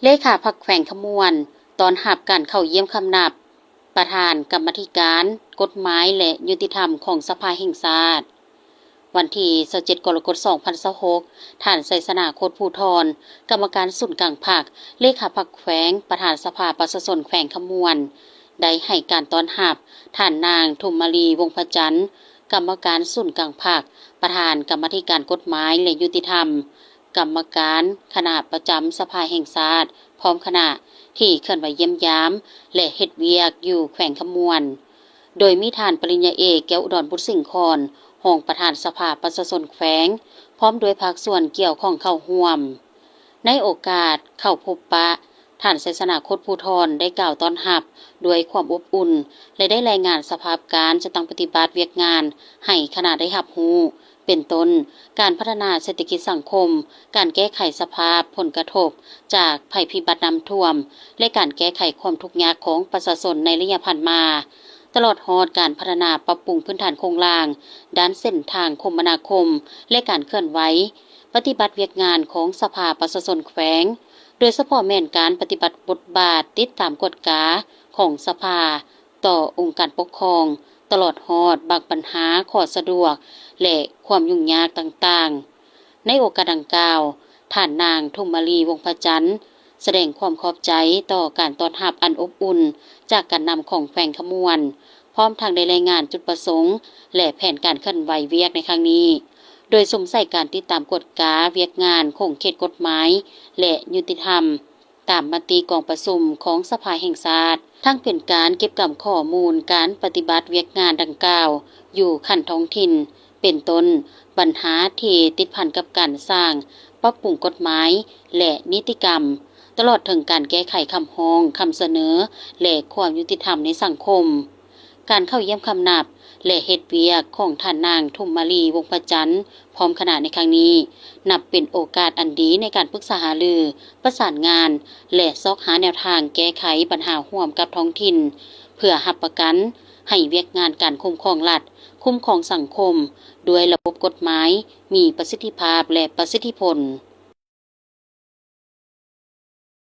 เลขาพรรคแขวงขมวนตอนรับการเข้าเยี่ยมคำนับประธานกรรมาธิการกฎหมายและยุติธรรมของสภาแห่งชาติวันที่27กรกฎาคม2026ท่านไสสนาโคตรภูธรกรรมการศูนย์กลางภาคเลขาพรรคแขวงประธานสภาประชาชนแขวงขมวนได้ให้การต้อนรับท่านนางธุมมาลีวงศ์พจันทร์กรรมการศูนย์กลางภาคประธานกรรมาธิการกฎหมายและยุติธรรมกรรมการคณะประจำสภาแห่งชาติพร้อมคณะที่เคลื่อนไหวเยี่ยมยามและเฮ็ดเวียกอยู่แขวงขมวนโดยมีท่านปริญญาเอกแก้วอุดรบุตรสิงห์คอนรองประธานสภาประชาชนแขวงพร้อมด้วยภาคส่วนเกี่ยวข้องเข้าร่วมในโอกาสเข้าพบปะท่านไสสนาโคตรภูธรได้กล่าวต้อนรับด้วยความอบอุ่นและได้รายงานสภาพการจะต้องปฏิบัติเวียกงานให้คณะได้รับรู้เป็นต้นการพัฒนาเศรษฐกิจสังคมการแก้ไขสภาพผลกระทบจากภัยพิบัติน้ำท่วมและการแก้ไขความทุกข์ยากของประชาชนในระยะผ่านมาตลอดฮอดการพัฒนาปรับปรุงพื้นฐานโครงสร้างด้านเส้นทางคมนาคมและการเคลื่อนไหวปฏิบัติเวียกงานของสภาประชาชนแขวงโดยเฉพาะแม่นการปฏิบัติบทบาทติดตามกฎกาของสภาต่อองค์การปกครองตลอดฮอดบางปัญหาข้อสะดวกและความยุ่งยากต่างๆในโอกาสดังกล่าวท่านนางธุมมาลีวงศ์พจันทร์แสดงความขอบใจต่อการต้อนรับอันอบอุ่นจากการนำของแขวงขมวนพร้อมทางได้รายงานจุดประสงค์และแผนการเคลื่อนไหวเวียกในครั้งนี้โดยสมใส่การติดตามกฎกาเวียกงานของเขตกฎหมายและยุติธรรมตามมติกองประชุมของสภาแห่งชาติทั้งเป็นการเก็บกำข้อมูลการปฏิบัติเวียกงานดังกล่าวอยู่ขั้นท้องถิ่นเป็นต้นปัญหาที่ติดพันกับการสร้างปรับปรุงกฎหมายและนิติกรรมตลอดถึงการแก้ไขคำร้องคำเสนอและความยุติธรรมในสังคมการเข้าเยี่ยมคำนับและเฮ็ดเวียกของท่านนางธุมมาลีวงศ์พจันทร์พร้อมคณะในครั้งนี้นับเป็นโอกาสอันดีในการปรึกษาหารือประสานงานและซอกหาแนวทางแก้ไขปัญหาร่วมกับท้องถิ่นเพื่อรับประกันให้เวียกงานการคุ้มครองรัฐคุ้มครองสังคมด้วยระบบกฎหมายมีประสิทธิภาพและประสิทธิผล